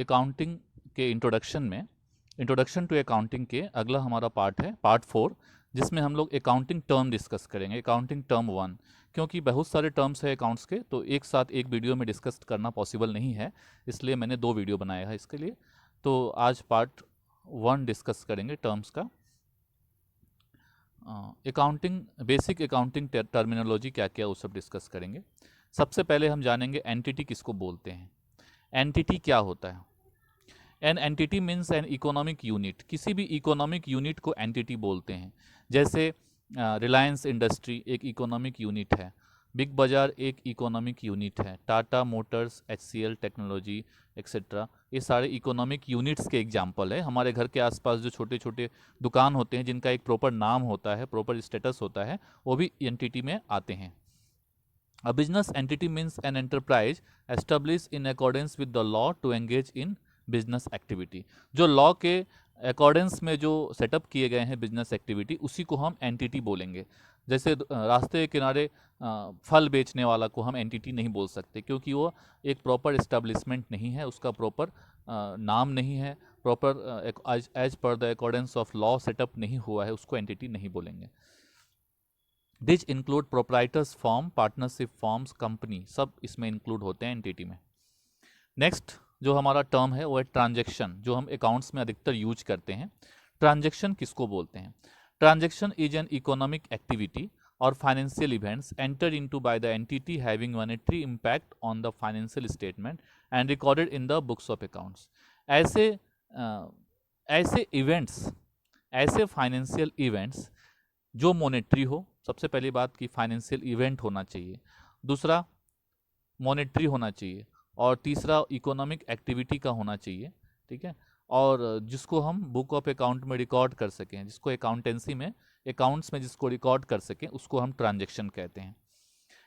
Accounting के introduction to accounting के अगला हमारा पार्ट है पार्ट 4, जिसमें हम लोग अकाउंटिंग टर्म डिस्कस करेंगे। अकाउंटिंग टर्म 1, क्योंकि बहुत सारे टर्म्स है अकाउंट्स के, तो एक साथ एक वीडियो में डिस्कस करना पॉसिबल नहीं है, इसलिए मैंने 2 वीडियो बनाया है इसके लिए। तो आज पार्ट 1 डिस्कस करेंगे टर्म्स का। अकाउंटिंग, बेसिक अकाउंटिंग टर्मिनोलॉजी क्या क्या वो सब डिस्कस करेंगे। सबसे पहले हम जानेंगे एंटिटी किसको बोलते हैं। एंटिटी क्या होता है? An entity means an economic unit. किसी भी इकोनॉमिक यूनिट को एंटिटी बोलते हैं। जैसे रिलायंस इंडस्ट्री एक इकोनॉमिक यूनिट है, बिग बाजार एक इकोनॉमिक यूनिट है, Tata Motors, HCL technology etcetera, ये सारे इकोनॉमिक यूनिट्स के एग्जाम्पल है। हमारे घर के आसपास जो छोटे छोटे दुकान होते हैं जिनका एक प्रॉपर नाम होता है, प्रॉपर स्टेटस होता है, वो भी एंटिटी में आते हैं। A business entity means an enterprise established in accordance with the law to engage in business activity। जो लॉ के अकॉर्डेंस में जो सेटअप किए गए हैं बिजनेस एक्टिविटी, उसी को हम एंटिटी बोलेंगे। जैसे रास्ते के किनारे फल बेचने वाला को हम एंटिटी नहीं बोल सकते, क्योंकि वो एक प्रॉपर इस्टेब्लिशमेंट नहीं है, उसका प्रॉपर नाम नहीं है, proper as per the accordance of law setup नहीं हुआ है, उसको एंटिटी नहीं बोलेंगे। This include proprietors firm, partnership firms, company, सब इसमें इंक्लूड होते हैं एंटिटी में। नेक्स्ट जो हमारा टर्म है वो है ट्रांजैक्शन, जो हम अकाउंट्स में अधिकतर यूज करते हैं। ट्रांजैक्शन किसको बोलते हैं? Transaction is an economic activity और financial events enter into by the entity having monetary impact on the financial statement and recorded in the books of accounts. ऐसे इवेंट्स, ऐसे फाइनेंशियल इवेंट्स जो monetary हो। सबसे पहली बात कि फाइनेंशियल इवेंट होना चाहिए, दूसरा मॉनेटरी होना चाहिए, और तीसरा इकोनॉमिक एक्टिविटी का होना चाहिए, ठीक है, और जिसको हम बुक ऑफ अकाउंट में रिकॉर्ड कर सकें, जिसको अकाउंटेंसी में, अकाउंट्स में जिसको रिकॉर्ड कर सकें, उसको हम ट्रांजैक्शन कहते हैं।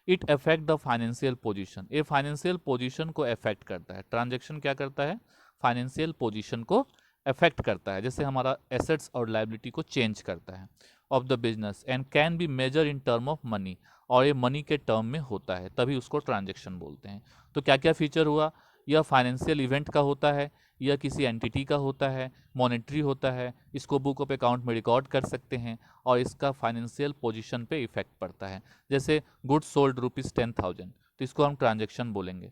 It affect the financial position, ये फाइनेंशियल पोजीशन को अफेक्ट करता है। ट्रांजैक्शन क्या करता है? फाइनेंशियल पोजीशन को अफेक्ट करता है, जैसे हमारा एसेट्स और लायबिलिटी को चेंज करता है of the business and can be measure in term of money, और ये मनी के टर्म में होता है, तभी उसको ट्रांजैक्शन बोलते हैं। तो क्या क्या फीचर हुआ? यह फाइनेंशियल इवेंट का होता है, यह किसी एंटिटी का होता है, मॉनेटरी होता है, इसको बुक ऑफ अकाउंट में रिकॉर्ड कर सकते हैं, और इसका फाइनेंशियल पोजीशन पे इफेक्ट पड़ता है। जैसे गुड्स सोल्ड ₹10,000, तो इसको हम ट्रांजैक्शन बोलेंगे।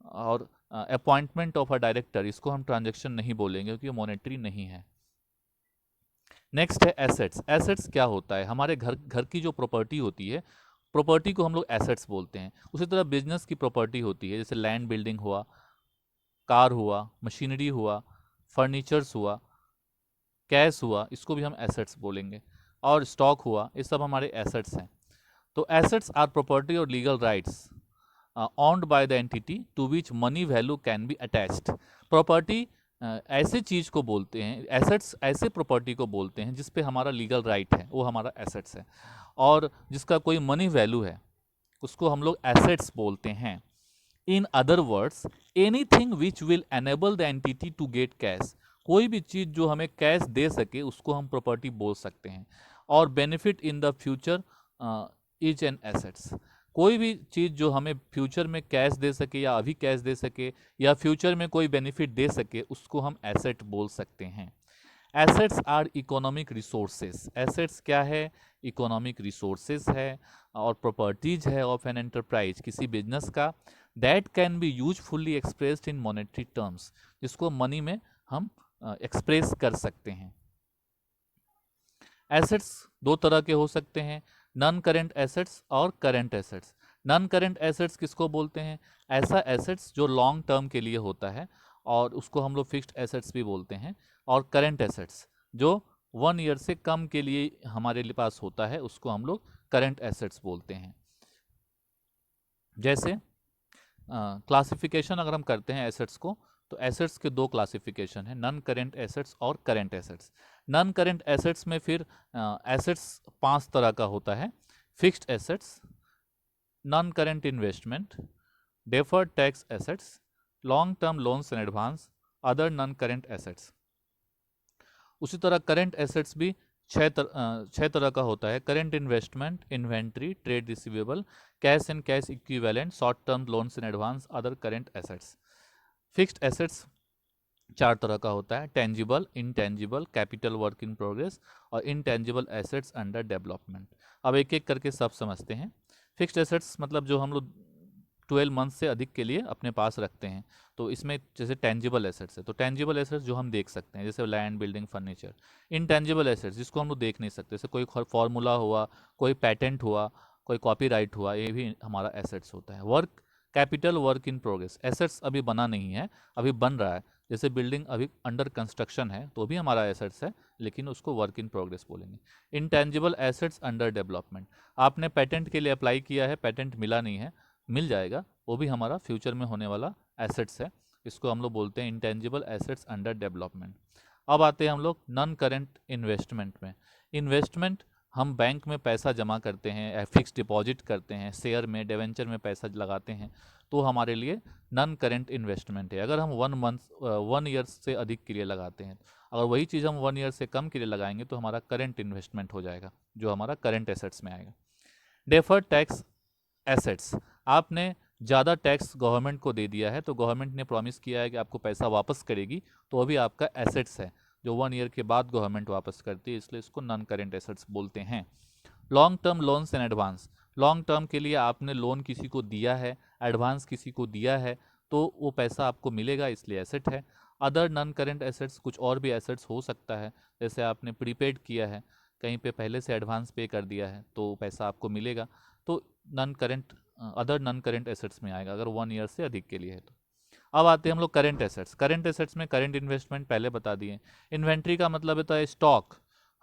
और अपॉइंटमेंट ऑफ अ डायरेक्टर, इसको हम ट्रांजैक्शन नहीं बोलेंगे क्योंकि ये मॉनेटरी नहीं है। नेक्स्ट है एसेट्स। एसेट्स क्या होता है? हमारे घर की जो प्रॉपर्टी होती है, प्रॉपर्टी को हम लोग एसेट्स बोलते हैं। उसी तरह बिजनेस की प्रॉपर्टी होती है, जैसे लैंड बिल्डिंग हुआ, कार हुआ, मशीनरी हुआ, फर्नीचर्स हुआ, कैश हुआ, इसको भी हम एसेट्स बोलेंगे, और स्टॉक हुआ, ये सब हमारे एसेट्स हैं। तो एसेट्स आर प्रॉपर्टी और legal rights owned by the entity to which money value can be attached। Property ऐसे चीज को बोलते हैं, एसेट्स ऐसे प्रॉपर्टी को बोलते हैं जिस पे हमारा लीगल राइट है, वो हमारा एसेट्स है, और जिसका कोई मनी वैल्यू है उसको हम लोग एसेट्स बोलते हैं। In other words, anything which will enable the entity to get cash, कोई भी चीज जो हमें कैश दे सके उसको हम प्रॉपर्टी बोल सकते हैं। और benefit in the future is an assets, कोई भी चीज़ जो हमें फ्यूचर में कैश दे सके या अभी कैश दे सके या फ्यूचर में कोई बेनिफिट दे सके, उसको हम एसेट बोल सकते हैं। Assets are economic resources. Assets क्या है? इकोनॉमिक रिसोर्सेज है और प्रॉपर्टीज है ऑफ एन एंटरप्राइज, किसी बिजनेस का, that can be usefully expressed in monetary terms, जिसको मनी में हम एक्सप्रेस कर सकते हैं। एसेट्स दो तरह के हो सकते हैं, नॉन करेंट एसेट्स और current assets. Non current assets किसको बोलते हैं? ऐसा एसेट्स जो लॉन्ग टर्म के लिए होता है, और उसको हम लोग फिक्स्ड एसेट्स भी बोलते हैं। और करेंट एसेट्स जो 1 ईयर से कम के लिए हमारे पास होता है, उसको हम लोग करेंट एसेट्स बोलते हैं। जैसे क्लासिफिकेशन अगर हम करते हैं एसेट्स को, तो एसेट्स के 2 क्लासिफिकेशन है, नॉन करेंट एसेट्स और current assets. Non current assets में फिर एसेट्स 5 तरह का होता है: fixed assets, non current investment, deferred tax assets, long term loans and advance, other non current assets. उसी तरह करेंट एसेट्स भी 6 तरह का होता है: current investment, inventory, trade receivable, cash and cash equivalent, short term loans and advance, other current assets. Fixed assets चार तरह का होता है, tangible, intangible, capital work in progress और इनटेंजिबल एसेट्स अंडर डेवलपमेंट। अब एक एक करके सब समझते हैं। फिक्स्ड एसेट्स मतलब जो हम लोग 12 मंथ से अधिक के लिए अपने पास रखते हैं, तो इसमें जैसे टेंजिबल एसेट्स है, तो टेंजिबल एसेट्स जो हम देख सकते हैं जैसे land, building, furniture. Intangible assets जिसको हम लोग देख नहीं सकते, जैसे कोई फॉर्मूला हुआ, कोई पेटेंट हुआ, कोई कॉपीराइट हुआ, ये भी हमारा एसेट्स होता है। Work capital work in progress, assets अभी बना नहीं है, अभी बन रहा है। जैसे बिल्डिंग अभी अंडर कंस्ट्रक्शन है तो भी हमारा एसेट्स है, लेकिन उसको वर्क इन प्रोग्रेस बोलेंगे। इनटेंजिबल एसेट्स अंडर डेवलपमेंट, आपने पेटेंट के लिए अप्लाई किया है, पेटेंट मिला नहीं है, मिल जाएगा, वो भी हमारा फ्यूचर में होने वाला एसेट्स है, इसको हम लोग बोलते हैं इंटेंजिबल एसेट्स अंडर डेवलपमेंट। अब आते हैं हम लोग नॉन करेंट इन्वेस्टमेंट में। इन्वेस्टमेंट हम बैंक में पैसा जमा करते हैं, फिक्स डिपॉजिट करते हैं, शेयर में, डिवेंचर में पैसा लगाते हैं, तो हमारे लिए नॉन करेंट इन्वेस्टमेंट है। अगर हम 1 ईयर से अधिक के लिए लगाते हैं, अगर वही चीज़ हम 1 ईयर से कम के लिए लगाएंगे तो हमारा करेंट इन्वेस्टमेंट हो जाएगा, जो हमारा करेंट एसेट्स में आएगा। डेफर्ड टैक्स एसेट्स, आपने ज़्यादा टैक्स गवर्नमेंट को दे दिया है, तो गवर्नमेंट ने प्रॉमिस किया है कि आपको पैसा वापस करेगी, तो अभी आपका एसेट्स है, जो 1 ईयर के बाद गवर्नमेंट वापस करती है, इसलिए इसको नॉन करेंट एसेट्स बोलते हैं। Long term loans and advance, long term के लिए आपने लोन किसी को दिया है, एडवांस किसी को दिया है, तो वो पैसा आपको मिलेगा, इसलिए एसेट है। अदर नॉन करेंट एसेट्स, कुछ और भी एसेट्स हो सकता है, जैसे आपने प्रीपेड किया है, कहीं पे पहले से एडवांस पे कर दिया है, तो पैसा आपको मिलेगा, तो non current, other non current assets में आएगा, अगर 1 ईयर से अधिक के लिए है तो। अब आते हैं हम लोग करेंट एसेट्स। करेंट एसेट्स में करेंट इन्वेस्टमेंट पहले बता दिए। इन्वेंट्री का मतलब होता है स्टॉक,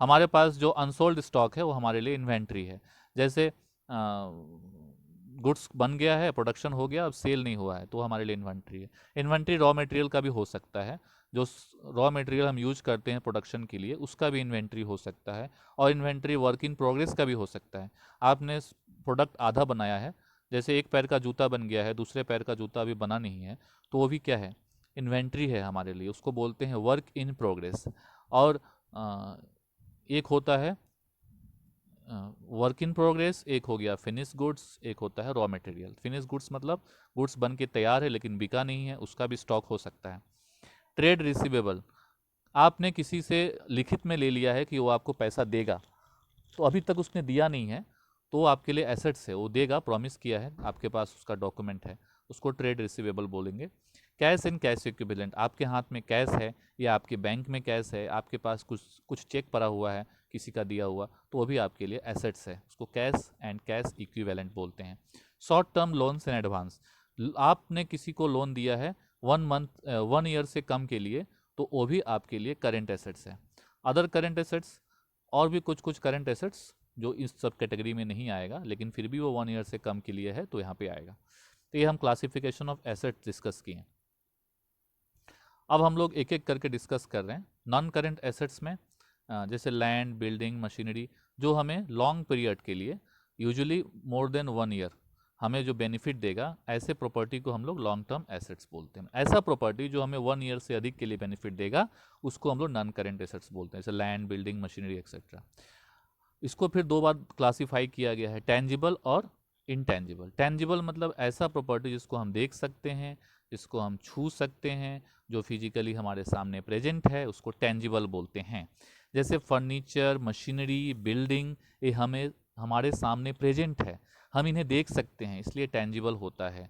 हमारे पास जो अनसोल्ड स्टॉक है वो हमारे लिए इन्वेंट्री है। जैसे गुड्स बन गया है, प्रोडक्शन हो गया, अब सेल नहीं हुआ है, तो हमारे लिए इन्वेंट्री है। इन्वेंट्री रॉ मटेरियल का भी हो सकता है, जो रॉ मटेरियल हम यूज करते हैं प्रोडक्शन के लिए, उसका भी इन्वेंट्री हो सकता है। और इन्वेंट्री वर्क इन प्रोग्रेस का भी हो सकता है। आपने प्रोडक्ट आधा बनाया है, जैसे एक पैर का जूता बन गया है, दूसरे पैर का जूता अभी बना नहीं है, तो वो भी क्या है, इन्वेंट्री है हमारे लिए, उसको बोलते हैं वर्क इन प्रोग्रेस। और एक होता है वर्क इन प्रोग्रेस, एक हो गया फिनिश गुड्स, एक होता है रॉ मटेरियल। फिनिश गुड्स मतलब गुड्स बन के तैयार है लेकिन बिका नहीं है, उसका भी स्टॉक हो सकता है। ट्रेड रिसीवेबल, आपने किसी से लिखित में ले लिया है कि वो आपको पैसा देगा, तो अभी तक उसने दिया नहीं है, तो वो आपके लिए एसेट्स है, वो देगा, प्रॉमिस किया है, आपके पास उसका डॉक्यूमेंट है, उसको ट्रेड रिसीवेबल बोलेंगे। कैश एंड कैश इक्विवेलेंट, आपके हाथ में कैश है या आपके बैंक में कैश है, आपके पास कुछ कुछ चेक पड़ा हुआ है किसी का दिया हुआ, तो वो भी आपके लिए एसेट्स है, उसको कैश एंड कैश इक्विवेलेंट बोलते हैं। Short term loans and advance, आपने किसी को लोन दिया है 1 ईयर से कम के लिए, तो वो भी आपके लिए करेंट एसेट्स है। अदर करेंट एसेट्स, और भी कुछ कुछ करेंट एसेट्स जो इस सब कैटेगरी में नहीं आएगा, लेकिन फिर भी वो 1 ईयर से कम के लिए है, तो यहाँ पे आएगा। तो ये हम क्लासिफिकेशन ऑफ एसेट्स डिस्कस किए। अब हम लोग एक एक करके डिस्कस कर रहे हैं। नॉन करेंट एसेट्स में जैसे लैंड, बिल्डिंग, मशीनरी, जो हमें लॉन्ग पीरियड के लिए, यूजुअली मोर देन 1 ईयर, हमें जो बेनिफिट देगा, ऐसे प्रॉपर्टी को हम लोग लॉन्ग टर्म एसेट्स बोलते हैं। ऐसा प्रॉपर्टी जो हमें 1 ईयर से अधिक के लिए बेनिफिट देगा, उसको हम लोग नॉन करेंट एसेट्स बोलते हैं, जैसे लैंड, बिल्डिंग, मशीनरी एक्सेट्रा। इसको फिर दो बार क्लासिफाई किया गया है, टेंजिबल और इनटेंजिबल। टेंजिबल मतलब ऐसा प्रॉपर्टी जिसको हम देख सकते हैं, जिसको हम छू सकते हैं, जो फिजिकली हमारे सामने प्रेजेंट है, उसको टेंजिबल बोलते हैं। जैसे फर्नीचर, मशीनरी, बिल्डिंग, ये हमें हमारे सामने प्रेजेंट है, हम इन्हें देख सकते हैं, इसलिए टेंजिबल होता है।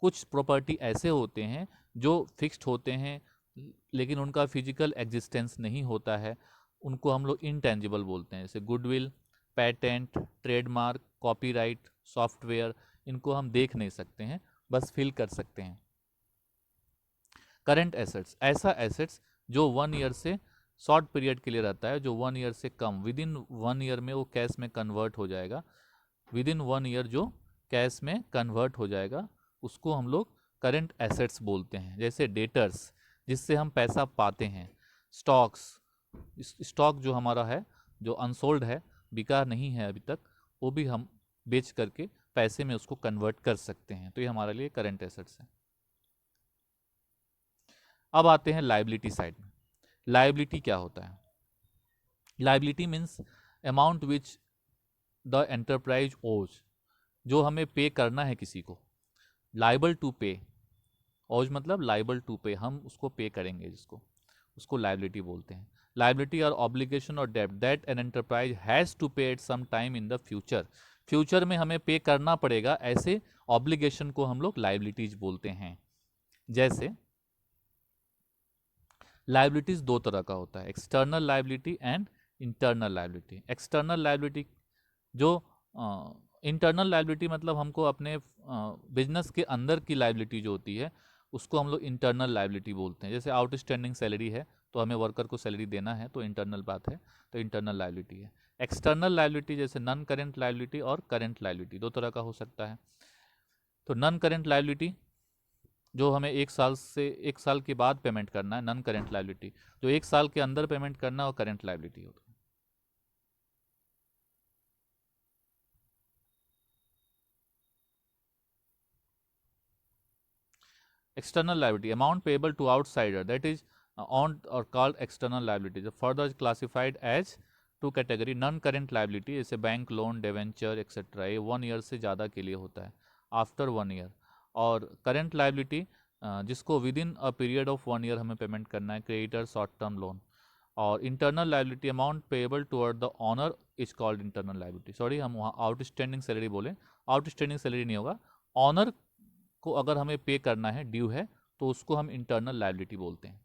कुछ प्रॉपर्टी ऐसे होते हैं जो फिक्स्ड होते हैं, लेकिन उनका फिजिकल एग्जिस्टेंस नहीं होता है, उनको हम लोग इनटेंजिबल बोलते हैं। जैसे goodwill, patent, trademark, copyright, software, इनको हम देख नहीं सकते हैं, बस फील कर सकते हैं। करंट एसेट्स, ऐसा एसेट्स जो 1 ईयर से शॉर्ट पीरियड के लिए रहता है, जो 1 ईयर से कम, विद इन 1 ईयर में वो कैश में कन्वर्ट हो जाएगा, विद इन 1 ईयर जो कैश में कन्वर्ट हो जाएगा, उसको हम लोग करंट एसेट्स बोलते हैं। जैसे डेटर्स, जिससे हम पैसा पाते हैं। स्टॉक्स, स्टॉक जो हमारा है, जो अनसोल्ड है, बिका नहीं है अभी तक, वो भी हम बेच करके पैसे में उसको कन्वर्ट कर सकते हैं, तो ये हमारे लिए करंट एसेट्स है। अब आते हैं लाइबिलिटी साइड में। लाइबिलिटी क्या होता है? Liability means amount which the enterprise ओज, जो हमें पे करना है किसी को, लाइबल टू पे, ओज मतलब लाइबल टू पे, हम उसको पे करेंगे, जिसको उसको लाइबिलिटी बोलते हैं। लाइबिलिटी और ऑब्लिगेशन और डेब्ट that an enterprise has to pay at some time in the future, future में हमें पे करना पड़ेगा, ऐसे ऑब्लिगेशन को हम लोग लाइबिलिटीज बोलते हैं। जैसे लाइबिलिटीज दो तरह का होता है, external liability and internal liability. External liability जो इंटरनल लाइबिलिटी मतलब हमको अपने बिजनेस के अंदर की लाइबिलिटी जो होती है उसको हम लोग इंटरनल लाइबिलिटी बोलते हैं। जैसे आउटस्टैंडिंग सैलरी है तो हमें वर्कर को सैलरी देना है, तो इंटरनल बात है, तो इंटरनल लाइबिलिटी है। एक्सटर्नल लाइबिलिटी जैसे नॉन करेंट लाइबिलिटी और करेंट लाइबिलिटी दो तरह का हो सकता है। तो नॉन करेंट लाइबिलिटी जो हमें एक साल के बाद पेमेंट करना है, नॉन करेंट लाइबिलिटी जो एक साल के अंदर पेमेंट करना है वो करेंट लाइबिलिटी होता है। External liability, amount payable to outsider, that is on or called external liability, further classified as two category. Non current liability जैसे बैंक लोन, डिवेंचर एक्सेट्रा, ये 1 ईयर से ज़्यादा के लिए होता है, आफ्टर 1 ईयर। और करेंट लाइबिलिटी जिसको within a period of 1 year हमें पेमेंट करना है, क्रेडिटर, शॉर्ट टर्म लोन। और internal liability, amount payable toward the owner is called internal liability. Sorry, हम वहाँ आउटस्टैंडिंग सैलरी बोले, आउटस्टैंडिंग सैलरी नहीं होगा, ऑनर को अगर हमें पे करना है, ड्यू है, तो उसको हम इंटरनल लाइबिलिटी बोलते हैं।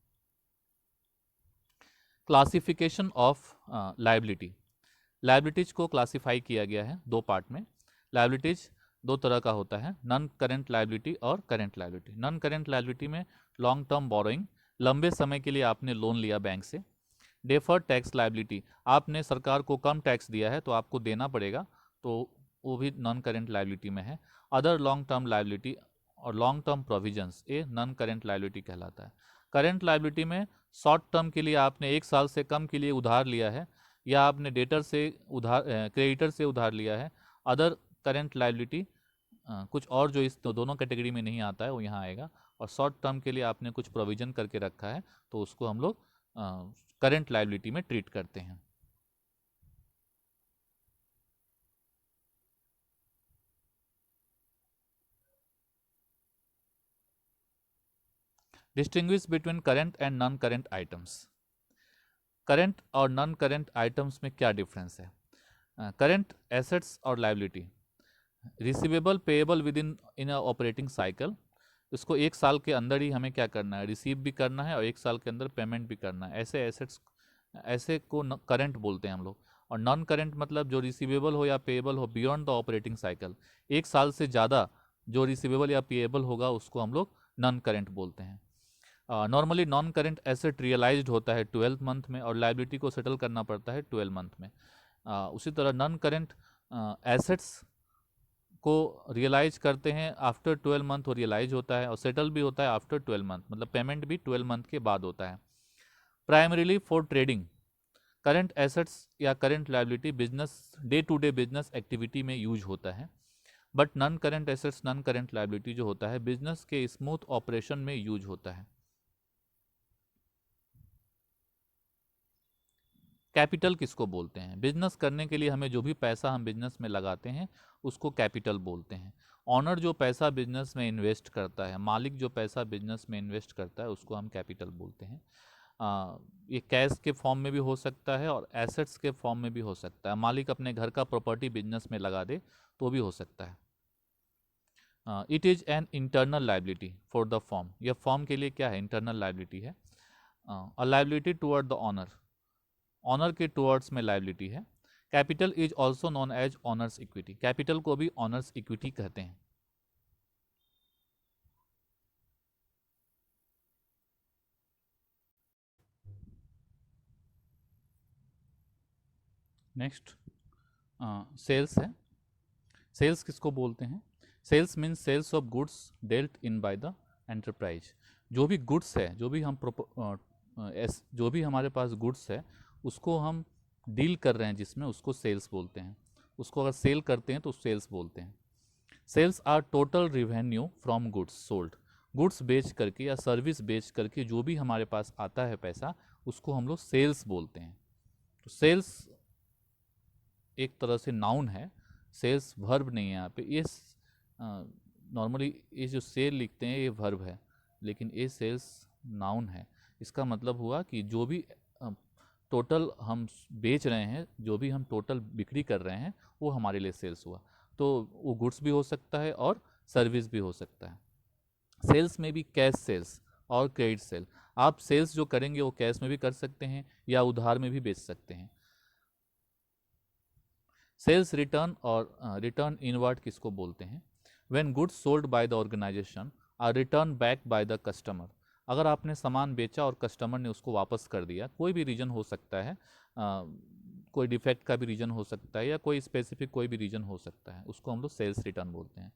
क्लासिफिकेशन ऑफ लाइबिलिटी, लाइबिलिटीज को क्लासिफाई किया गया है दो पार्ट में। लाइबिलिटीज दो तरह का होता है, नॉन करेंट लाइबिलिटी और current liability. Non current liability में लॉन्ग टर्म बोरोइंग, लंबे समय के लिए आपने लोन लिया बैंक से। डेफर्ड टैक्स लाइबिलिटी, आपने सरकार को कम टैक्स दिया है तो आपको देना पड़ेगा, तो वो भी नॉन करेंट लाइबिलिटी में है। अदर लॉन्ग टर्म लाइबिलिटी और लॉन्ग टर्म प्रोविजंस, ये नॉन करेंट लाइबिलिटी कहलाता है। करेंट लाइबिलिटी में शॉर्ट टर्म के लिए आपने एक साल से कम के लिए उधार लिया है, या आपने डेटर से उधार क्रेडिटर से उधार लिया है। अदर करेंट लाइबिलिटी कुछ और जो इस दोनों कैटेगरी में नहीं आता है वो यहाँ आएगा। और शॉर्ट टर्म के लिए आपने कुछ प्रोविजन करके रखा है तो उसको हम लोग करेंट लाइबिलिटी में ट्रीट करते हैं। Distinguish between current and non current items. Current और नॉन करेंट आइटम्स में क्या डिफरेंस है? करेंट एसेट्स और liability, receivable payable with in operating cycle, इसको एक साल के अंदर ही हमें क्या करना है, रिसीव भी करना है और एक साल के अंदर पेमेंट भी करना है, ऐसे एसेट्स, ऐसे को करंट बोलते हैं हम लोग। और नॉन करंट मतलब जो रिसीवेबल हो या पेएबल हो बियॉन्ड द ऑपरेटिंग साइकिल, एक साल से ज़्यादा जो रिसीवेबल या पेएबल होगा उसको हम लोग नॉन करंट बोलते हैं। Normally non current asset realised होता है 12 मंथ में और लाइबिलिटी को सेटल करना पड़ता है 12 मंथ में। उसी तरह नॉन करंट एसेट्स को रियलाइज करते हैं आफ्टर 12 मंथ, वो रियलाइज होता है और सेटल भी होता है आफ्टर 12 मंथ, मतलब पेमेंट भी 12 मंथ के बाद होता है। Primarily for trading, current assets या current liability business day to day business activity में यूज होता है। But non current assets, non current liability जो होता है बिजनेस के स्मूथ ऑपरेशन में यूज होता है। कैपिटल किसको बोलते हैं? बिजनेस करने के लिए हमें जो भी पैसा हम बिजनेस में लगाते हैं उसको कैपिटल बोलते हैं। ऑनर जो पैसा बिजनेस में इन्वेस्ट करता है, मालिक जो पैसा बिजनेस में इन्वेस्ट करता है उसको हम कैपिटल बोलते हैं। ये कैश के फॉर्म में भी हो सकता है और एसेट्स के फॉर्म में भी हो सकता है। मालिक अपने घर का प्रॉपर्टी बिजनेस में लगा दे तो भी हो सकता है। It is an internal liability for the firm, यह फॉर्म के लिए क्या है? इंटरनल लाइबिलिटी है। A liability toward the owner, owner के टुवर्ड्स में लाइबिलिटी है। Capital is also known as owners equity, capital को भी ऑनर्स इक्विटी कहते हैं। नेक्स्ट सेल्स है। सेल्स किसको बोलते हैं? Sales means sales of goods dealt in by the enterprise. जो भी गुड्स है, जो भी हम जो भी हमारे पास गुड्स है उसको हम डील कर रहे हैं जिसमें, उसको सेल्स बोलते हैं। उसको अगर सेल करते हैं तो सेल्स बोलते हैं। Sales are total revenue from goods sold, goods बेच करके या सर्विस बेच करके जो भी हमारे पास आता है पैसा उसको हम लोग सेल्स बोलते हैं। तो सेल्स एक तरह से नाउन है, सेल्स वर्ब नहीं है यहाँ पे। ये नॉर्मली ये जो सेल लिखते हैं ये वर्ब है, लेकिन ए सेल्स नाउन है। इसका मतलब हुआ कि जो भी टोटल हम बेच रहे हैं, जो भी हम टोटल बिक्री कर रहे हैं, वो हमारे लिए सेल्स हुआ। तो वो गुड्स भी हो सकता है और सर्विस भी हो सकता है। सेल्स में भी कैश सेल्स और क्रेडिट सेल। आप सेल्स जो करेंगे वो कैश में भी कर सकते हैं या उधार में भी बेच सकते हैं। सेल्स रिटर्न और रिटर्न इनवर्ड किसको बोलते हैं? When goods sold by the organisation are return back by the customer. अगर आपने सामान बेचा और कस्टमर ने उसको वापस कर दिया, कोई भी रीजन हो सकता है, कोई डिफेक्ट का भी रीजन हो सकता है या कोई स्पेसिफिक कोई भी रीजन हो सकता है, उसको हम लोग सेल्स रिटर्न बोलते हैं।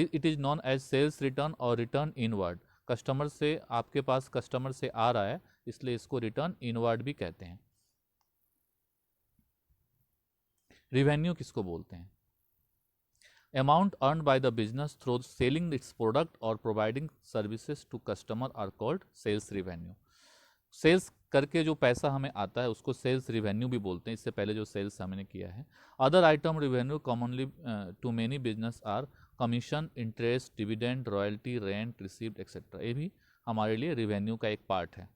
It is known as sales return और रिटर्न इनवर्ड। कस्टमर से, आपके पास कस्टमर से आ रहा है, इसलिए इसको रिटर्न इनवर्ड भी कहते हैं। रिवेन्यू किसको बोलते हैं? Amount earn by the business through selling its product और providing services to customer are called sales revenue. Sales करके जो पैसा हमें आता है उसको सेल्स रिवेन्यू भी बोलते हैं, इससे पहले जो सेल्स हमने किया है। Other item revenue commonly to many business are commission, interest, dividend, royalty, rent received etcetera. ये भी हमारे लिए रिवेन्यू का एक पार्ट है।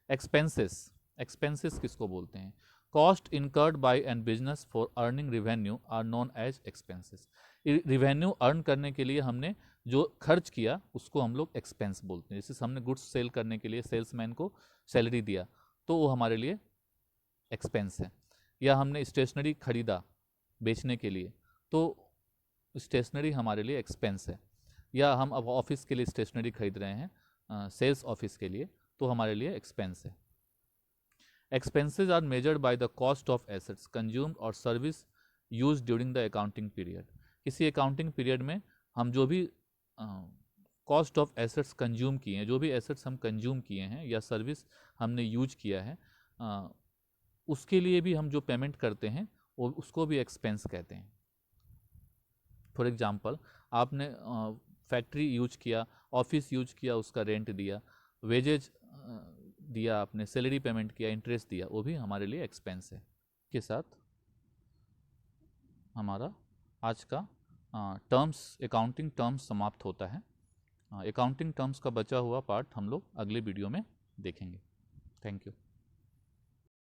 एक्सपेंसेस, एक्सपेंसेस किसको बोलते हैं? Cost incurred by an business for earning revenue are known as expenses. Revenue earn करने के लिए हमने जो खर्च किया उसको हम लोग एक्सपेंस बोलते हैं। जैसे हमने गुड्स सेल करने के लिए सेल्समैन को सैलरी दिया, तो वो हमारे लिए एक्सपेंस है। या हमने स्टेशनरी खरीदा बेचने के लिए, तो स्टेशनरी हमारे लिए एक्सपेंस है। या हम अब ऑफिस के लिए स्टेशनरी खरीद रहे हैं, सेल्स ऑफिस के लिए, तो हमारे लिए एक्सपेंस है। Expenses are measured by the cost of assets consumed और service use during the accounting period. किसी अकाउंटिंग पीरियड में हम जो भी कॉस्ट ऑफ एसेट्स कंज्यूम किए हैं, जो भी एसेट्स हम कंज्यूम किए हैं या सर्विस हमने यूज किया है, उसके लिए भी हम जो पेमेंट करते हैं वो उसको भी एक्सपेंस कहते हैं। फॉर एग्जांपल, आपने फैक्ट्री यूज किया, ऑफिस यूज किया, उसका रेंट दिया, वेजेज दिया, आपने सैलरी पेमेंट किया, इंटरेस्ट दिया, वो भी हमारे लिए एक्सपेंस है। के साथ हमारा आज का टर्म्स, अकाउंटिंग टर्म्स समाप्त होता है। अकाउंटिंग टर्म्स का बचा हुआ पार्ट हम लोग अगले वीडियो में देखेंगे। Thank you.